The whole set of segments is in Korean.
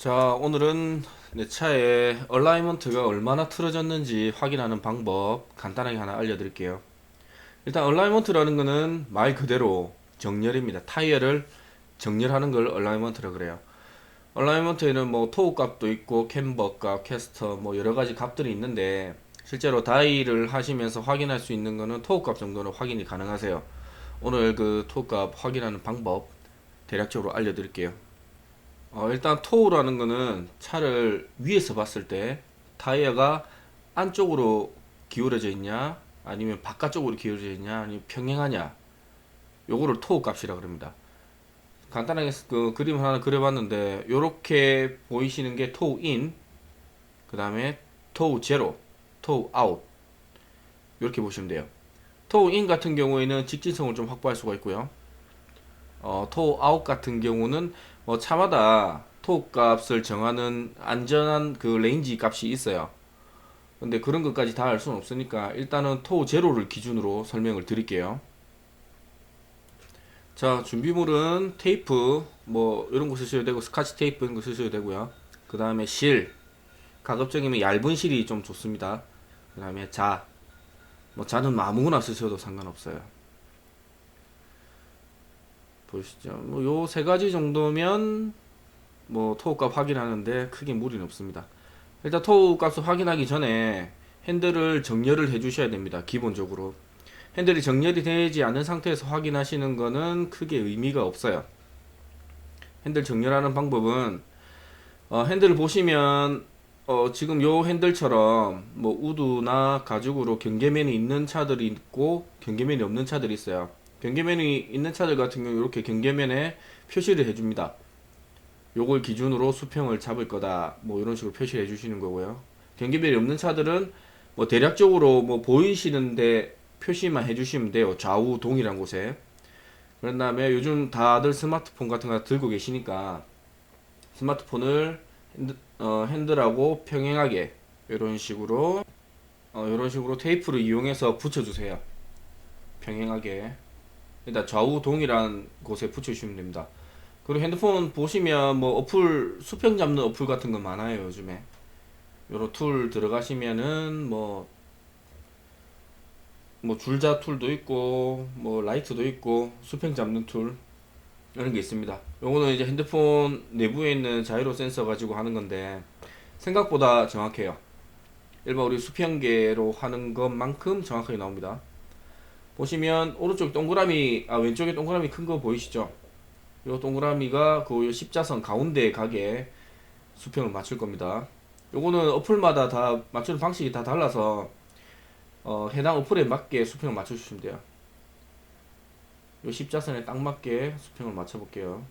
자, 오늘은 내 차에 얼라이먼트가 얼마나 틀어졌는지 확인하는 방법 간단하게 하나 알려드릴게요. 일단 얼라이먼트라는 거는 말 그대로 정렬입니다. 타이어를 정렬하는 걸 얼라이먼트라 그래요. 얼라이먼트에는 뭐 토우 값도 있고 캠버 값, 캐스터 뭐 여러 가지 값들이 있는데 실제로 다이를 하시면서 확인할 수 있는 거는 토우 값 정도는 확인이 가능하세요. 오늘 그 토우 값 확인하는 방법 대략적으로 알려드릴게요. 일단 토우라는 거는 차를 위에서 봤을 때 타이어가 안쪽으로 기울어져 있냐 아니면 바깥쪽으로 기울어져 있냐 아니면 평행하냐, 요거를 토우 값이라 그럽니다. 간단하게 그 그림 하나 그려봤는데 요렇게 보이시는 게 토우 인, 그 다음에 토우 제로, 토우 아웃, 이렇게 보시면 돼요. 토우 인 같은 경우에는 직진성을 좀 확보할 수가 있고요. 토우 아웃 같은 경우는 뭐 차마다 토우 값을 정하는 안전한 그 레인지 값이 있어요. 근데 그런 것까지 다 알 수는 없으니까 일단은 토우 제로를 기준으로 설명을 드릴게요. 자, 준비물은 테이프 뭐 이런 거 쓰셔도 되고 스카치 테이프 이런 거 쓰셔도 되고요. 그 다음에 실, 가급적이면 얇은 실이 좀 좋습니다. 그 다음에 자, 뭐 자는 아무거나 쓰셔도 상관없어요. 보시죠. 뭐 요 세 가지 정도면 뭐 토우 값 확인하는데 크게 무리는 없습니다. 일단 토우 값을 확인하기 전에 핸들을 정렬을 해 주셔야 됩니다. 기본적으로 핸들이 정렬이 되지 않은 상태에서 확인하시는 거는 크게 의미가 없어요. 핸들 정렬하는 방법은 핸들을 보시면 지금 요 핸들처럼 뭐 우드나 가죽으로 경계면이 있는 차들이 있고 경계면이 없는 차들이 있어요. 경계면이 있는 차들 같은 경우 이렇게 경계면에 표시를 해줍니다. 요걸 기준으로 수평을 잡을 거다, 뭐 이런 식으로 표시해 주시는 거고요. 경계면이 없는 차들은 뭐 대략적으로 뭐 보이시는데 표시만 해 주시면 돼요. 좌우 동일한 곳에. 그런 다음에 요즘 다들 스마트폰 같은 거 들고 계시니까 스마트폰을 핸들하고 평행하게 이런 식으로 테이프를 이용해서 붙여주세요. 평행하게 일단 좌우 동일한 곳에 붙여주시면 됩니다. 그리고 핸드폰 보시면 뭐 어플, 수평 잡는 어플 같은 거 많아요 요즘에. 요런 툴 들어가시면은 뭐 줄자 툴도 있고 뭐 라이트도 있고 수평 잡는 툴 이런 게 있습니다. 요거는 이제 핸드폰 내부에 있는 자이로 센서 가지고 하는 건데 생각보다 정확해요. 일반 우리 수평계로 하는 것만큼 정확하게 나옵니다. 보시면 오른쪽 동그라미, 왼쪽에 동그라미 큰 거 보이시죠? 요 동그라미가 그 십자선 가운데 가게 수평을 맞출 겁니다. 요거는 어플마다 다 맞추는 방식이 다 달라서 해당 어플에 맞게 수평을 맞춰주시면 돼요. 요 십자선에 딱 맞게 수평을 맞춰볼게요.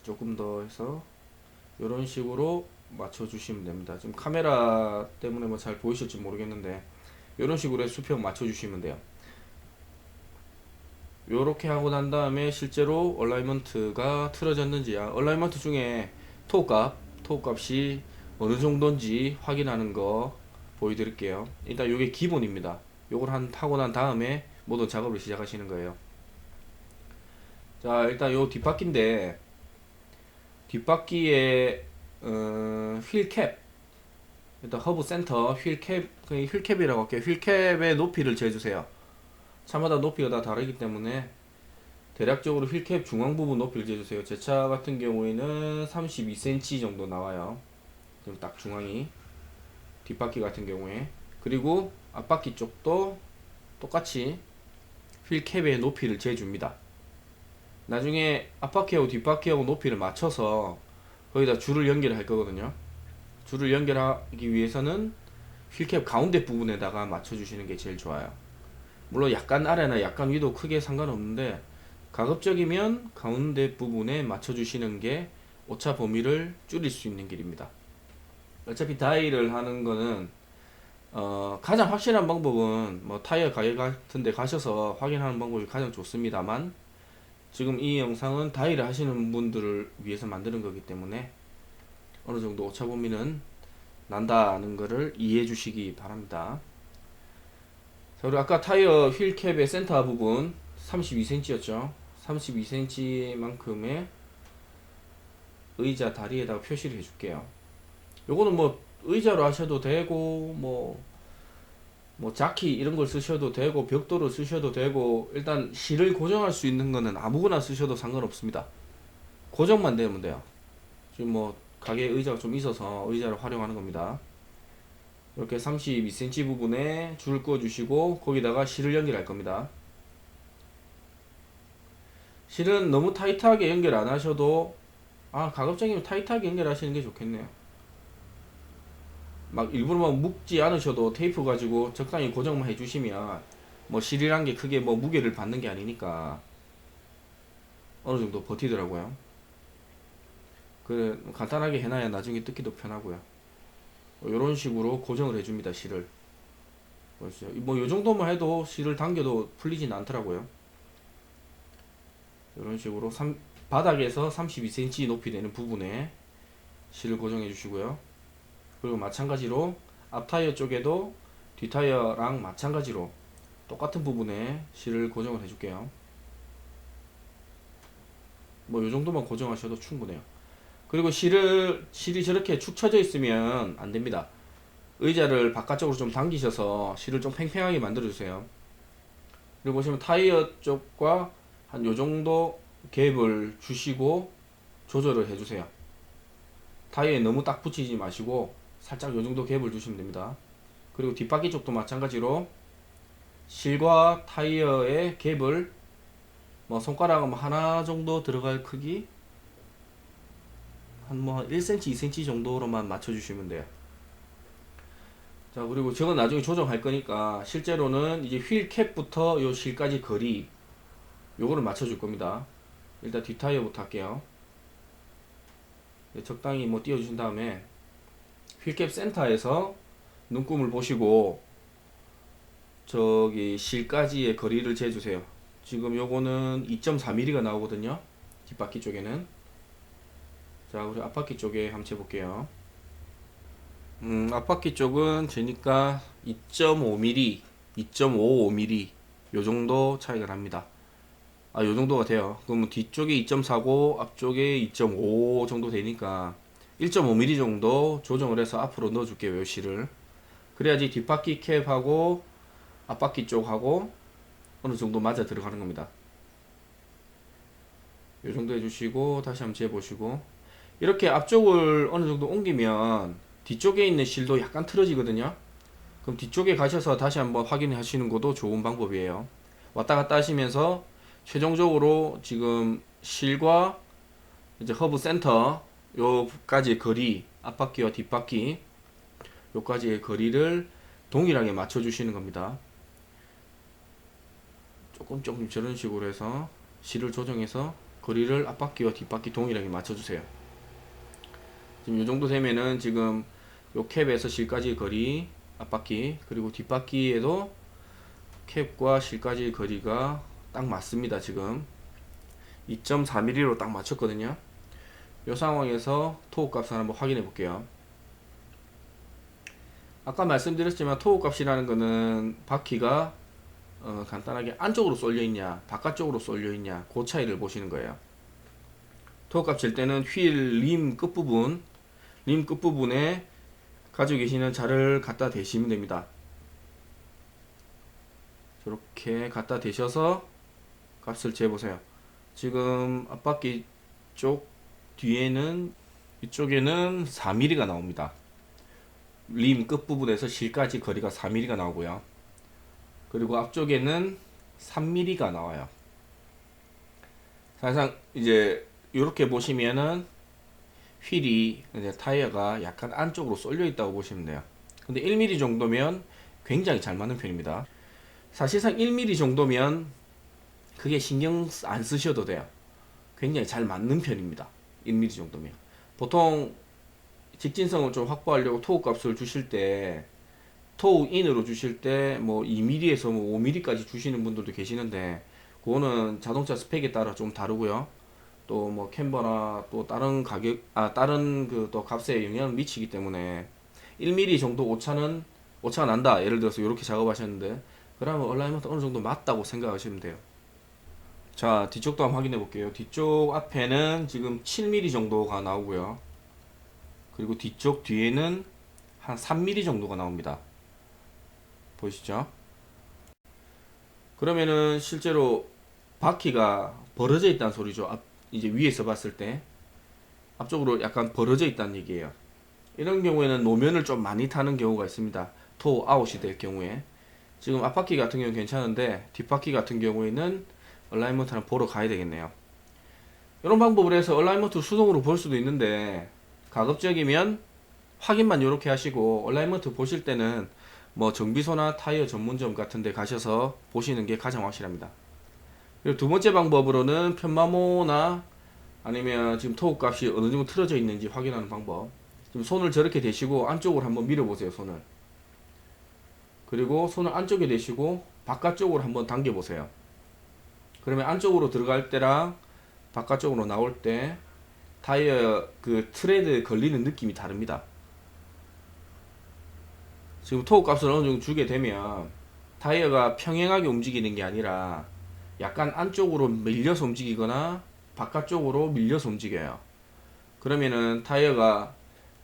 조금 더 해서 이런 식으로 맞춰주시면 됩니다. 지금 카메라 때문에 뭐 잘 보이실지 모르겠는데 이런 식으로 해서 수평 맞춰주시면 돼요. 요렇게 하고 난 다음에 실제로 얼라이먼트가 틀어졌는지, 얼라이먼트 중에 토우 값이 어느 정도인지 확인하는 거 보여드릴게요. 일단 요게 기본입니다. 요걸 하고 난 다음에 모든 작업을 시작하시는 거예요. 자, 일단 요 뒷바퀴인데 뒷바퀴에 휠캡, 일단 허브 센터 휠캡이라고 할게요. 휠캡의 높이를 재주세요. 차마다 높이가 다 다르기 때문에 대략적으로 휠캡 중앙 부분 높이를 재주세요. 제 차 같은 경우에는 32cm 정도 나와요. 그럼 딱 중앙이, 뒷바퀴 같은 경우에. 그리고 앞바퀴 쪽도 똑같이 휠캡의 높이를 재줍니다. 나중에 앞바퀴하고 뒷바퀴하고 높이를 맞춰서 거기다 줄을 연결할 거거든요. 줄을 연결하기 위해서는 휠캡 가운데 부분에다가 맞춰주시는 게 제일 좋아요. 물론 약간 아래나 약간 위도 크게 상관없는데 가급적이면 가운데 부분에 맞춰주시는 게 오차 범위를 줄일 수 있는 길입니다. 어차피 다이를 하는 거는 가장 확실한 방법은 뭐 타이어 가게 같은 데 가셔서 확인하는 방법이 가장 좋습니다만 지금 이 영상은 다이를 하시는 분들을 위해서 만드는 거기 때문에 어느 정도 오차 범위는 난다는 것을 이해해 주시기 바랍니다. 자, 그리고 아까 타이어 휠캡의 센터 부분 32cm였죠. 32cm만큼의 의자 다리에다가 표시를 해줄게요. 요거는 뭐 의자로 하셔도 되고 뭐 자키 이런 걸 쓰셔도 되고 벽돌을 쓰셔도 되고, 일단 실을 고정할 수 있는 거는 아무거나 쓰셔도 상관없습니다. 고정만 되면 돼요. 지금 뭐 가게에 의자가 좀 있어서 의자를 활용하는 겁니다. 이렇게 32cm 부분에 줄을 그어 주시고 거기다가 실을 연결할 겁니다. 실은 너무 타이트하게 연결 안 하셔도, 가급적이면 타이트하게 연결하시는 게 좋겠네요. 막 일부러 막 묶지 않으셔도 테이프 가지고 적당히 고정만 해주시면, 뭐 실이란 게 크게 뭐 무게를 받는 게 아니니까 어느 정도 버티더라고요. 그 간단하게 해놔야 나중에 뜯기도 편하고요. 이런 식으로 고정을 해줍니다. 실을. 보시죠. 뭐 요 정도만 해도 실을 당겨도 풀리진 않더라고요. 이런 식으로 바닥에서 32cm 높이 되는 부분에 실을 고정해 주시고요. 그리고 마찬가지로 앞 타이어 쪽에도 뒷 타이어랑 마찬가지로 똑같은 부분에 실을 고정을 해줄게요. 뭐 요 정도만 고정하셔도 충분해요. 그리고 실이 저렇게 축 처져 있으면 안 됩니다. 의자를 바깥쪽으로 좀 당기셔서 실을 좀 팽팽하게 만들어 주세요. 그리고 보시면 타이어 쪽과 한 요 정도 갭을 주시고 조절을 해주세요. 타이어에 너무 딱 붙이지 마시고 살짝 요 정도 갭을 주시면 됩니다. 그리고 뒷바퀴 쪽도 마찬가지로 실과 타이어의 갭을 뭐 손가락 하나 정도 들어갈 크기, 한 뭐 1cm, 2cm 정도로만 맞춰주시면 돼요. 자, 그리고 저건 나중에 조정할 거니까 실제로는 이제 휠 캡부터 요 실까지 거리, 요거를 맞춰줄 겁니다. 일단 뒷 타이어부터 할게요. 적당히 뭐 띄워주신 다음에 휠캡 센터에서 눈금을 보시고 저기 실까지의 거리를 재주세요. 지금 요거는 2.4mm가 나오거든요. 뒷바퀴 쪽에는. 자, 우리 앞바퀴 쪽에 한번 재볼게요. 앞바퀴 쪽은 재니까 2.5mm, 2.55mm 요 정도 차이가 납니다. 요 정도가 돼요. 그러면 뒤쪽에 2.49, 앞쪽에 2.5 정도 되니까 1.5mm 정도 조정을 해서 앞으로 넣어줄게요. 요 실을. 그래야지 뒷바퀴 캡하고 앞바퀴 쪽하고 어느 정도 맞아 들어가는 겁니다. 요 정도 해주시고 다시 한번 재보시고, 이렇게 앞쪽을 어느 정도 옮기면 뒤쪽에 있는 실도 약간 틀어지거든요. 그럼 뒤쪽에 가셔서 다시 한번 확인하시는 것도 좋은 방법이에요. 왔다 갔다 하시면서 최종적으로 지금 실과 이제 허브 센터 요까지의 거리, 앞바퀴와 뒷바퀴 요까지의 거리를 동일하게 맞춰 주시는 겁니다. 조금 저런 식으로 해서 실을 조정해서 거리를 앞바퀴와 뒷바퀴 동일하게 맞춰 주세요. 지금 요 정도 되면은 지금 요 캡에서 실까지의 거리, 앞바퀴, 그리고 뒷바퀴에도 캡과 실까지의 거리가 딱 맞습니다. 지금 2.4mm로 딱 맞췄거든요. 이 상황에서 토우 값을 한번 확인해 볼게요. 아까 말씀드렸지만 토우 값이라는 거는 바퀴가 간단하게 안쪽으로 쏠려 있냐 바깥쪽으로 쏠려 있냐 그 차이를 보시는 거예요. 토우 값 잴 때는 휠 림 끝부분에 가지고 계시는 자를 갖다 대시면 됩니다. 이렇게 갖다 대셔서 값을 재보세요. 지금 앞바퀴 쪽 뒤에는 이쪽에는 4mm가 나옵니다. 림 끝부분에서 실까지 거리가 4mm가 나오고요. 그리고 앞쪽에는 3mm가 나와요. 사실상 이제 이렇게 보시면은 휠이 이제 타이어가 약간 안쪽으로 쏠려 있다고 보시면 돼요. 근데 1mm 정도면 굉장히 잘 맞는 편입니다. 사실상 1mm 정도면 그게 신경 안 쓰셔도 돼요. 굉장히 잘 맞는 편입니다. 1mm 정도면. 보통 직진성을 좀 확보하려고 토우 값을 주실 때 토우 인으로 주실 때 뭐 2mm에서 뭐 5mm까지 주시는 분들도 계시는데 그거는 자동차 스펙에 따라 좀 다르고요. 또 뭐 캠버나 또 다른 가격 다른 그 또 값에 영향을 미치기 때문에 1mm 정도 오차가 난다. 예를 들어서 이렇게 작업하셨는데 그러면 얼라이먼트 어느 정도 맞다고 생각하시면 돼요. 자, 뒤쪽도 한번 확인해 볼게요. 뒤쪽 앞에는 지금 7mm 정도가 나오고요. 그리고 뒤쪽 뒤에는 한 3mm 정도가 나옵니다. 보이시죠? 그러면은 실제로 바퀴가 벌어져 있다는 소리죠. 이제 위에서 봤을 때 앞쪽으로 약간 벌어져 있다는 얘기예요. 이런 경우에는 노면을 좀 많이 타는 경우가 있습니다. 토 아웃이 될 경우에. 지금 앞바퀴 같은 경우는 괜찮은데 뒷바퀴 같은 경우에는 얼라이먼트를 보러 가야 되겠네요. 이런 방법을 해서 얼라이먼트 수동으로 볼 수도 있는데 가급적이면 확인만 이렇게 하시고 얼라이먼트 보실 때는 뭐 정비소나 타이어 전문점 같은 데 가셔서 보시는 게 가장 확실합니다. 그리고 두 번째 방법으로는 편마모나 아니면 지금 토우 값이 어느 정도 틀어져 있는지 확인하는 방법. 지금 손을 저렇게 대시고 안쪽으로 한번 밀어보세요, 손을. 그리고 손을 안쪽에 대시고 바깥쪽으로 한번 당겨보세요. 그러면 안쪽으로 들어갈 때랑 바깥쪽으로 나올 때 타이어 그 트레드 걸리는 느낌이 다릅니다. 지금 토우 값을 어느 정도 주게 되면 타이어가 평행하게 움직이는 게 아니라 약간 안쪽으로 밀려서 움직이거나 바깥쪽으로 밀려서 움직여요. 그러면은 타이어가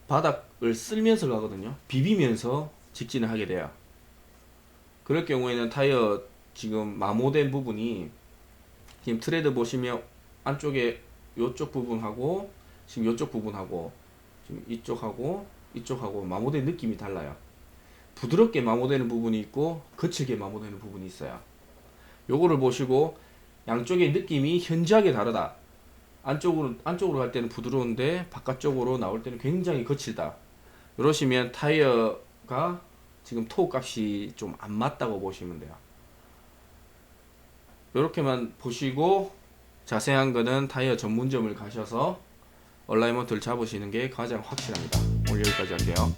바닥을 쓸면서 가거든요. 비비면서 직진을 하게 돼요. 그럴 경우에는 타이어 지금 마모된 부분이 지금 트레드 보시면 안쪽에 요쪽 부분하고 지금 요쪽 부분하고 지금 이쪽하고 마모된 느낌이 달라요. 부드럽게 마모되는 부분이 있고 거칠게 마모되는 부분이 있어요. 요거를 보시고 양쪽의 느낌이 현저하게 다르다. 안쪽으로 갈 때는 부드러운데 바깥쪽으로 나올 때는 굉장히 거칠다. 이러시면 타이어가 지금 토우 값이 좀 안 맞다고 보시면 돼요. 이렇게만 보시고 자세한 거는 타이어 전문점을 가셔서 얼라이먼트를 잡으시는 게 가장 확실합니다. 오늘 여기까지 할게요.